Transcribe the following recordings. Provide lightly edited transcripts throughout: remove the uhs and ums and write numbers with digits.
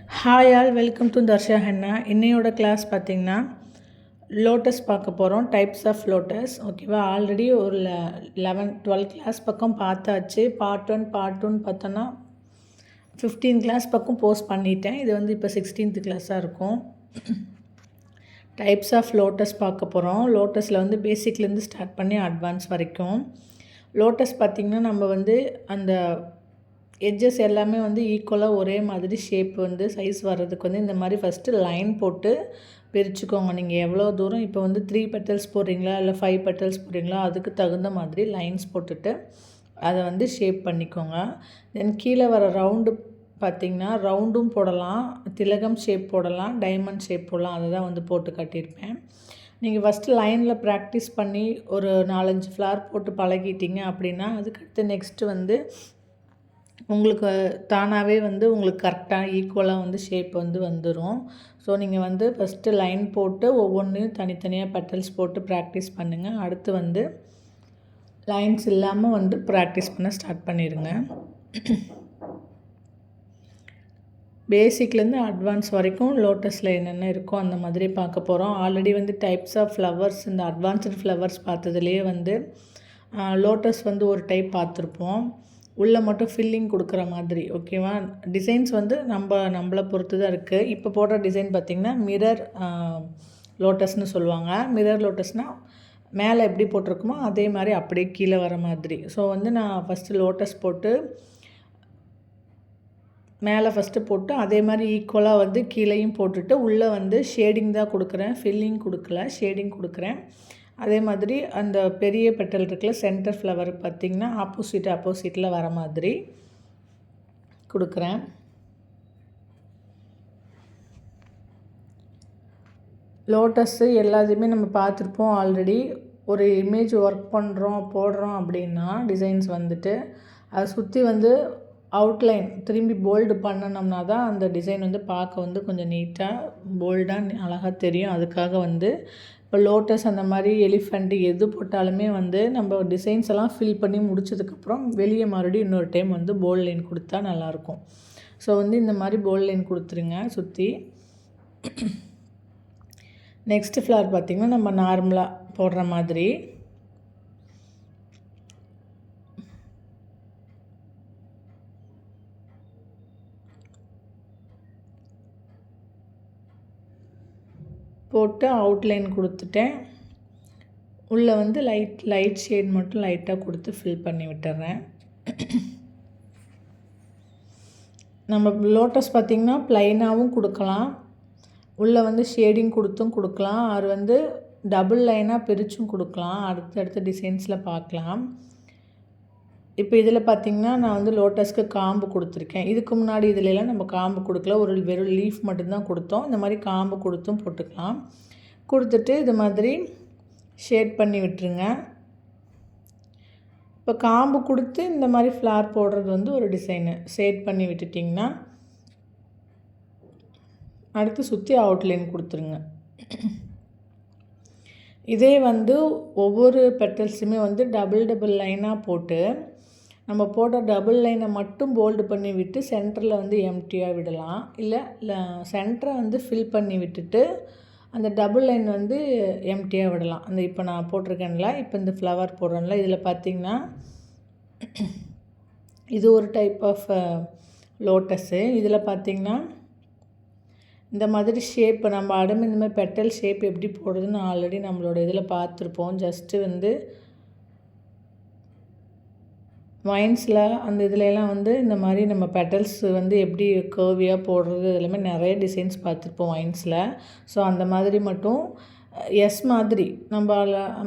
Hi all welcome to Darsha henna. இன்னையோட class பார்த்திங்கன்னா lotus பார்க்க போகிறோம். Types of lotus. ஓகேவா? ஆல்ரெடி ஒரு 11-12 கிளாஸ் பக்கம் பார்த்தாச்சு. பார்ட் 1 பார்த்தோன்னா 15 கிளாஸ் பக்கம் போஸ்ட் பண்ணிட்டேன். இது வந்து இப்போ 16th கிளாஸாக இருக்கும். டைப்ஸ் ஆஃப் லோட்டஸ் பார்க்க போகிறோம். லோட்டஸில் வந்து பேசிக்லேருந்து ஸ்டார்ட் பண்ணி அட்வான்ஸ் வரைக்கும். லோட்டஸ் பார்த்திங்கன்னா நம்ம வந்து அந்த எட்ஜஸ் எல்லாமே வந்து ஈக்குவலாக ஒரே மாதிரி ஷேப் வந்து சைஸ் வர்றதுக்கு வந்து இந்த மாதிரி ஃபஸ்ட்டு லைன் போட்டு பிரிச்சுக்கோங்க. நீங்கள் எவ்வளோ தூரம் இப்போ வந்து 3 பெட்டல்ஸ் போடுறீங்களா இல்லை 5 பெட்டல்ஸ் போடுறீங்களா அதுக்கு தகுந்த மாதிரி லைன்ஸ் போட்டுட்டு அதை வந்து ஷேப் பண்ணிக்கோங்க. தென் கீழே வர ரவுண்டு பார்த்திங்கன்னா ரவுண்டும் போடலாம், திலகம் ஷேப் போடலாம், டைமண்ட் ஷேப் போடலாம். அதை தான் வந்து போட்டு காட்டியிருப்பேன். நீங்கள் ஃபஸ்ட்டு லைனில் ப்ராக்டிஸ் பண்ணி ஒரு 4-5 ஃப்ளார் போட்டு பழகிட்டீங்க அப்படின்னா அதுக்கடுத்து நெக்ஸ்ட்டு வந்து உங்களுக்கு தானாகவே வந்து உங்களுக்கு கரெக்டாக ஈக்குவலாக வந்து ஷேப் வந்து வந்துடும். ஸோ நீங்கள் வந்து ஃபஸ்ட்டு லைன் போட்டு ஒவ்வொன்றையும் தனித்தனியாக பெட்டல்ஸ் போட்டு ப்ராக்டிஸ் பண்ணுங்கள். அடுத்து வந்து லைன்ஸ் இல்லாமல் வந்து ப்ராக்டிஸ் பண்ண ஸ்டார்ட் பண்ணிடுங்க. பேசிக்லேருந்து அட்வான்ஸ் வரைக்கும் லோட்டஸில் என்னென்ன இருக்கோ அந்த மாதிரி பார்க்க போகிறோம். ஆல்ரெடி வந்து டைப்ஸ் ஆஃப் ஃப்ளவர்ஸ், இந்த அட்வான்ஸ்டு ஃப்ளவர்ஸ் பார்த்ததுலேயே வந்து லோட்டஸ் வந்து ஒரு டைப் பார்த்துருப்போம். உள்ளே மட்டும் ஃபில்லிங் கொடுக்குற மாதிரி. ஓகேவா? டிசைன்ஸ் வந்து நம்மளை பொறுத்து தான் இருக்குது. இப்போ போடுற டிசைன் பார்த்திங்கன்னா மிரர் லோட்டஸ்னு சொல்லுவாங்க. மிரர் லோட்டஸ்னால் மேலே எப்படி போட்டிருக்குமோ அதே மாதிரி அப்படியே கீழே வர மாதிரி. ஸோ வந்து நான் ஃபஸ்ட்டு லோட்டஸ் போட்டு மேலே ஃபஸ்ட்டு போட்டு அதே மாதிரி ஈக்குவலாக வந்து கீழேயும் போட்டுட்டு உள்ளே வந்து ஷேடிங் தான் கொடுக்குறேன், ஃபில்லிங் கொடுக்கல, ஷேடிங் கொடுக்குறேன். அதே மாதிரி அந்த பெரிய பெட்டல் இருக்குல்ல, சென்டர் ஃப்ளவர் பார்த்திங்கன்னா ஆப்போசிட்டில் வர மாதிரி கொடுக்குறேன். லோட்டஸ்ஸு எல்லாத்தையுமே நம்ம பார்த்துருப்போம் ஆல்ரெடி. ஒரு இமேஜ் ஒர்க் போடுறோம் அப்படின்னா டிசைன்ஸ் வந்துட்டு அதை சுற்றி வந்து அவுட்லைன் திரும்பி போல்டு பண்ணணும்னா தான் அந்த டிசைன் வந்து பார்க்க வந்து கொஞ்சம் நீட்டாக போல்டாக அழகாக தெரியும். அதுக்காக வந்து இப்போ லோட்டஸ் அந்த மாதிரி எலிஃபண்ட் எது போட்டாலுமே வந்து நம்ம டிசைன்ஸ் எல்லாம் ஃபில் பண்ணி முடிச்சதுக்கப்புறம் வெளியே மறுபடியும் இன்னொரு டைம் வந்து போல்ட் லைன் கொடுத்தா நல்லாயிருக்கும். ஸோ வந்து இந்த மாதிரி போல்ட் லைன் கொடுத்துருங்க சுற்றி. நெக்ஸ்ட்டு ஃப்ளவர் பார்த்திங்கன்னா நம்ம நார்மலாக போடுற மாதிரி போட்டு அவுட்லைன் கொடுத்துட்டேன். உள்ளே வந்து லைட் ஷேட் மட்டும் லைட்டாக கொடுத்து ஃபில் பண்ணி விட்டுறேன். நம்ம லோட்டஸ் பார்த்திங்கன்னா ப்ளைனாகவும் கொடுக்கலாம், உள்ளே வந்து ஷேடிங் கொடுத்தும் கொடுக்கலாம், அது வந்து டபுள் லைனாக பிரித்தும் கொடுக்கலாம். அடுத்தடுத்த டிசைன்ஸில் பார்க்கலாம். இப்போ இதில் பார்த்திங்கன்னா நான் வந்து லோட்டஸ்க்கு காம்பு கொடுத்துருக்கேன். இதுக்கு முன்னாடி இதிலெல்லாம் நம்ம காம்பு கொடுக்கல, ஒரு வெறும் லீஃப் மட்டும்தான் கொடுத்தோம். இந்த மாதிரி காம்பு கொடுத்தும் போட்டுக்கலாம். கொடுத்துட்டு இது மாதிரி ஷேட் பண்ணி விட்டுருங்க. இப்போ காம்பு கொடுத்து இந்த மாதிரி ஃப்ளார் போடுறது வந்து ஒரு டிசைனு. ஷேட் பண்ணி விட்டுட்டிங்கன்னா அடுத்து சுற்றி அவுட்லைன் கொடுத்துருங்க. இதே வந்து ஒவ்வொரு பெட்டல்ஸுமே வந்து டபுள் லைனாக போட்டு நம்ம போட்ட டபுள் லைனை மட்டும் போல்டு பண்ணி விட்டு சென்டரில் வந்து எம்டியாக விடலாம். இல்லை சென்டரை வந்து ஃபில் பண்ணி விட்டுட்டு அந்த டபுள் லைன் வந்து எம்டியாக விடலாம். அந்த இப்போ நான் போட்டிருக்கேன்ல, இப்போ இந்த ஃப்ளவர் போடுறேன்ல, இதில் பார்த்திங்கன்னா இது ஒரு டைப் ஆஃப் லோட்டஸு. இதில் பார்த்திங்கன்னா இந்த மாதிரி ஷேப் நம்ம இந்த மாதிரி பெட்டல் ஷேப் எப்படி போடுறதுன்னு ஆல்ரெடி நம்மளோட இதில் பார்த்துருப்போம். ஜஸ்ட்டு வந்து வைன்ஸில் அந்த இதுலலாம் வந்து இந்த மாதிரி நம்ம பெட்டல்ஸ் வந்து எப்படி கர்வியாக போடுறது எல்லாமே நிறைய டிசைன்ஸ் பார்த்துருப்போம் வைன்ஸில். ஸோ அந்த மாதிரி மட்டும் எஸ் மாதிரி நம்ம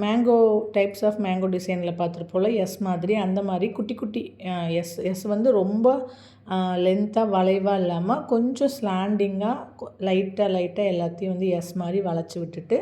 மேங்கோ டைப்ஸ் ஆஃப் மேங்கோ டிசைனில் பார்த்துருப்போம்ல, எஸ் மாதிரி அந்த மாதிரி குட்டி குட்டி எஸ் வந்து ரொம்ப லென்த்தாக வளைவாக இல்லாமல் கொஞ்சம் ஸ்லாண்டிங்காக லைட்டாக எல்லாத்தையும் வந்து எஸ் மாதிரி வளைச்சி விட்டுட்டு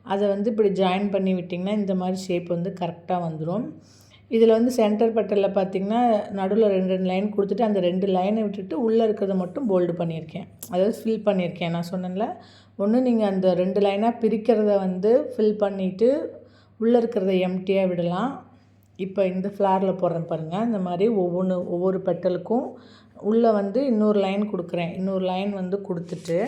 அதை வந்து இப்படி ஜாயின் பண்ணி விட்டிங்கன்னா இந்த மாதிரி ஷேப் வந்து கரெக்டாக வந்துடும். இதில் வந்து சென்டர் பெட்டலில் பார்த்திங்கன்னா நடுவில் 2 லைன் கொடுத்துட்டு அந்த 2 லைனை விட்டுட்டு உள்ளே இருக்கிறத மட்டும் போல்டு பண்ணியிருக்கேன், அதாவது ஃபில் பண்ணியிருக்கேன். நான் சொன்னேன்ல, ஒன்று நீங்கள் அந்த 2 லைனாக பிரிக்கிறத வந்து ஃபில் பண்ணிவிட்டு உள்ளே இருக்கிறத எம்டியாக விடலாம். இப்போ இந்த ஃப்ளாரில் போடுறேன் பாருங்கள். இந்த மாதிரி ஒவ்வொரு பெட்டலுக்கும் உள்ளே வந்து இன்னொரு லைன் கொடுக்குறேன். இன்னொரு லைன் வந்து கொடுத்துட்டு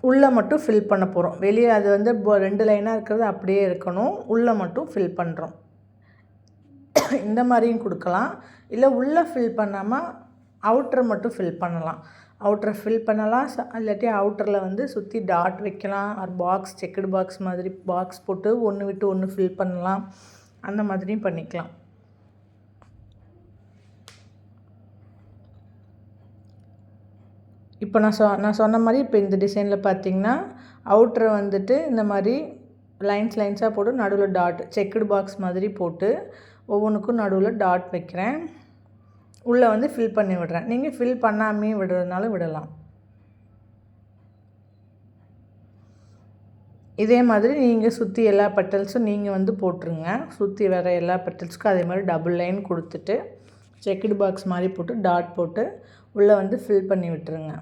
உள்ளே மட்டும் ஃபில் பண்ண போகிறோம். வெளியே அது வந்து 2 லைனாக இருக்கிறது அப்படியே இருக்கணும். உள்ளே மட்டும் ஃபில் பண்ணுறோம். இந்த மாதிரியும் கொடுக்கலாம். இல்லை உள்ளே ஃபில் பண்ணாமல் அவுட்டர் மட்டும் ஃபில் பண்ணலாம். அவுட்டர் ஃபில் பண்ணலாம். இல்லாட்டி அவுட்டரில் வந்து சுற்றி டாட் வைக்கலாம். ஒரு பாக்ஸ், செக்குடு பாக்ஸ் மாதிரி பாக்ஸ் போட்டு ஒன்று விட்டு ஒன்று ஃபில் பண்ணலாம். அந்த மாதிரியும் பண்ணிக்கலாம். இப்போ நான் சொன்ன மாதிரி இப்போ இந்த டிசைனில் பார்த்தீங்கன்னா அவுட்டரை வந்துட்டு இந்த மாதிரி லைன்ஸாக போட்டு நடுவில் டாட் செக்குடு பாக்ஸ் மாதிரி போட்டு ஒவ்வொன்றுக்கும் நடுவில் டாட் வைக்கிறேன். உள்ளே வந்து ஃபில் பண்ணி விடுறேன். நீங்கள் ஃபில் பண்ணாமே விடுறதுனால விடலாம். இதே மாதிரி நீங்கள் சுற்றி எல்லா பெட்டல்ஸும் நீங்கள் வந்து போட்டுருங்க. சுற்றி வர எல்லா பெட்டல்ஸுக்கும் அதே மாதிரி டபுள் லைன் கொடுத்துட்டு செக்குடு பாக்ஸ் மாதிரி போட்டு டாட் போட்டு உள்ளே வந்து ஃபில் பண்ணி விட்டுருங்க.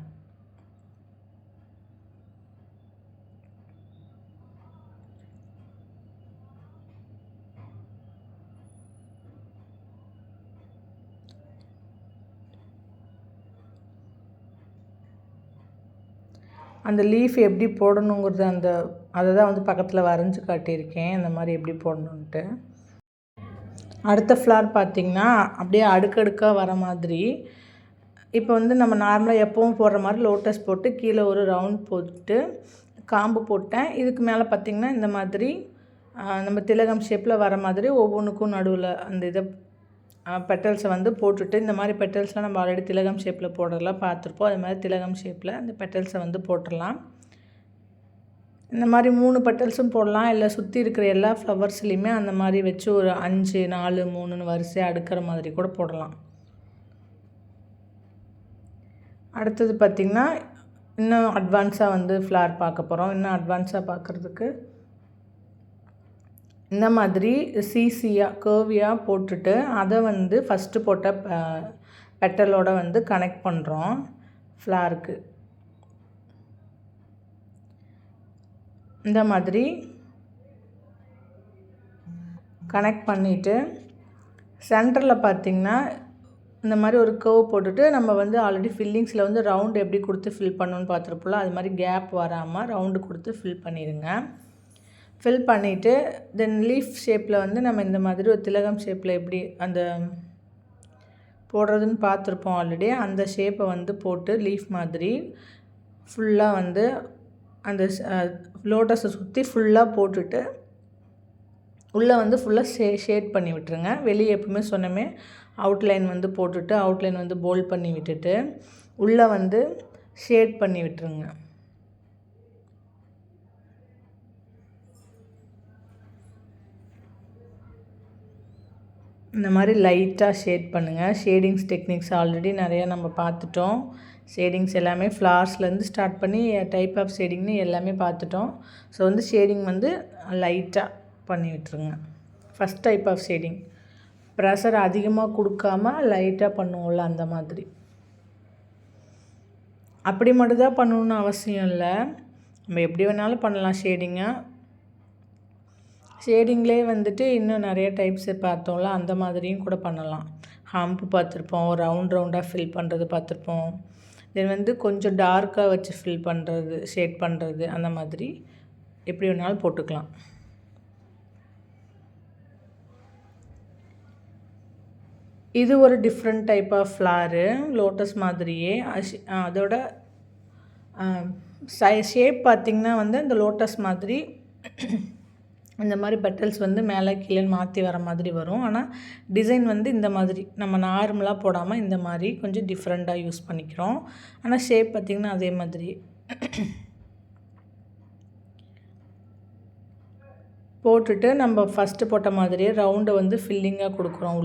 அந்த லீஃப் எப்படி போடணுங்கிறது அதை தான் வந்து பக்கத்தில் வரைஞ்சி காட்டியிருக்கேன். அந்த மாதிரி எப்படி போடணுன்ட்டு. அடுத்த ஃப்ளார் பார்த்திங்கன்னா அப்படியே அடுக்கடுக்காக வர மாதிரி. இப்போ வந்து நம்ம நார்மலாக எப்பவும் போடுற மாதிரி லோட்டஸ் போட்டு கீழே ஒரு ரவுண்ட் போட்டு காம்பு போட்டேன். இதுக்கு மேலே பார்த்திங்கன்னா இந்த மாதிரி நம்ம திலகம் ஷேப்பில் வர மாதிரி ஒவ்வொன்றுக்கும் நடுவில் அந்த இதை பெட்டல்ஸை வந்து போட்டுட்டு, இந்த மாதிரி பெட்டல்ஸ்லாம் நம்ம ஆல்ரெடி திலகம் ஷேப்பில் போடுறதெல்லாம் பார்த்துருப்போம். அது மாதிரி திலகம் ஷேப்பில் அந்த பெட்டல்ஸை வந்து போட்டுடலாம். இந்த மாதிரி 3 பெட்டல்ஸும் போடலாம். இல்லை சுற்றி இருக்கிற எல்லா ஃப்ளவர்ஸ்லேயுமே அந்த மாதிரி வச்சு ஒரு 5, 4, 3ன்னு வரிசையாக அடுக்கிற மாதிரி கூட போடலாம். அடுத்தது பார்த்திங்கன்னா இன்னும் அட்வான்ஸாக வந்து ஃப்ளார் பார்க்க போகிறோம். இன்னும் அட்வான்ஸாக பார்க்குறதுக்கு இந்த மாதிரி சிசியாக கர்வியாக போட்டுட்டு அதை வந்து ஃபஸ்ட்டு போட்ட பெட்டலோட வந்து கனெக்ட் பண்ணுறோம் ஃப்ளாருக்கு. இந்த மாதிரி கனெக்ட் பண்ணிவிட்டு சென்டரில் பார்த்திங்கன்னா இந்த மாதிரி ஒரு கர்வ் போட்டுட்டு நம்ம வந்து ஆல்ரெடி ஃபில்லிங்ஸில் வந்து ரவுண்டு எப்படி கொடுத்து ஃபில் பண்ணணுன்னு பார்த்துருப்போம்ல, அது மாதிரி கேப் வராமல் ரவுண்டு கொடுத்து ஃபில் பண்ணிடுங்க. ஃபில் பண்ணிவிட்டு தென் லீஃப் ஷேப்பில் வந்து நம்ம இந்த மாதிரி ஒரு திலகம் ஷேப்பில் எப்படி அந்த போடுறதுன்னு பார்த்துருப்போம் ஆல்ரெடி. அந்த ஷேப்பை வந்து போட்டு லீஃப் மாதிரி ஃபுல்லாக வந்து அந்த லோட்டஸை சுற்றி ஃபுல்லாக போட்டுட்டு உள்ளே வந்து ஃபுல்லாக ஷேட் பண்ணி விட்டுருங்க. வெளியே எப்பவுமே சொன்னமே அவுட்லைன் வந்து போட்டுட்டு அவுட்லைன் வந்து போல்ட் பண்ணி விட்டுட்டு உள்ளே வந்து ஷேட் பண்ணி விட்டுருங்க. இந்த மாதிரி லைட்டாக ஷேட் பண்ணுங்கள். ஷேடிங்ஸ் டெக்னிக்ஸ் ஆல்ரெடி நிறையா நம்ம பார்த்துட்டோம். ஷேடிங்ஸ் எல்லாமே ஃப்ளார்ஸ்லேருந்து ஸ்டார்ட் பண்ணி டைப் ஆஃப் ஷேடிங்னு எல்லாமே பார்த்துட்டோம். ஸோ வந்து ஷேடிங் வந்து லைட்டாக பண்ணி விட்டுருங்க. First type of shading pressure அதிகமாக கொடுக்காம லைட்டாக பண்ணுவோம்ல அந்த மாதிரி. அப்படி மட்டும்தான் பண்ணணுன்னு அவசியம் இல்லை. நம்ம எப்படி வேணாலும் பண்ணலாம் ஷேடிங்கை. ஷேடிங்லேயே வந்துட்டு இன்னும் நிறைய டைப்ஸு பார்த்தோம்ல, அந்த மாதிரியும் கூட பண்ணலாம். ஹம்ப் பார்த்துருப்போம், ரவுண்டாக ஃபில் பண்ணுறது பார்த்துருப்போம். தென் வந்து கொஞ்சம் டார்க்காக வச்சு ஃபில் பண்ணுறது, ஷேட் பண்ணுறது, அந்த மாதிரி எப்படி வேணாலும் போட்டுக்கலாம். இது ஒரு different type of flower, lotus மாதிரியே. அதோட ஷேப் பார்த்திங்கன்னா வந்து இந்த லோட்டஸ் மாதிரி இந்த மாதிரி பெட்டல்ஸ் வந்து மேலே கீழே மாற்றி வர மாதிரி வரும். ஆனால் டிசைன் வந்து இந்த மாதிரி நம்ம நார்மலாக போடாமல் இந்த மாதிரி கொஞ்சம் டிஃப்ரெண்ட்டாக யூஸ் பண்ணிக்கிறோம். ஆனால் ஷேப் பார்த்திங்கன்னா அதே மாதிரி போட்டுட்டு நம்ம ஃபஸ்ட்டு போட்ட மாதிரியே ரவுண்டை வந்து ஃபில்லிங்காக கொடுக்குறோம்.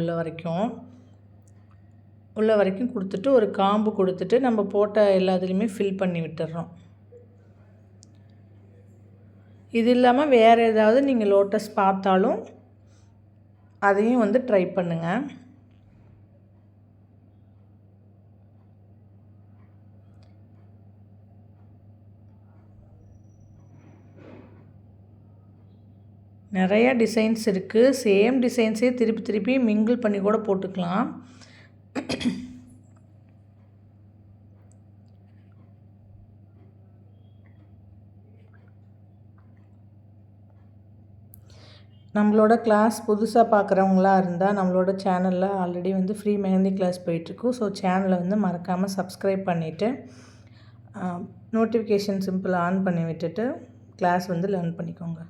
உள்ள வரைக்கும் கொடுத்துட்டு ஒரு காம்பு கொடுத்துட்டு நம்ம போட்ட எல்லாத்துலேயுமே ஃபில் பண்ணி விட்டுறோம். இது இல்லாமல் வேறு ஏதாவது நீங்கள் லோட்டஸ் பார்த்தாலும் அதையும் வந்து ட்ரை பண்ணுங்கள். நிறையா டிசைன்ஸ் இருக்குது. சேம் டிசைன்ஸே திருப்பி திருப்பி மிங்கிள் பண்ணி கூட போட்டுக்கலாம். நம்மளோட கிளாஸ் புதுசாக பார்க்குறவங்களா இருந்தால் நம்மளோட சேனலில் ஆல்ரெடி வந்து ஃப்ரீ மெஹந்தி கிளாஸ் போயிட்டுருக்கு. ஸோ சேனலை வந்து மறக்காமல் சப்ஸ்கிரைப் பண்ணிவிட்டு நோட்டிஃபிகேஷன் சிம்பிள் ஆன் பண்ணி விட்டுட்டு கிளாஸ் வந்து லேர்ன் பண்ணிக்கோங்க.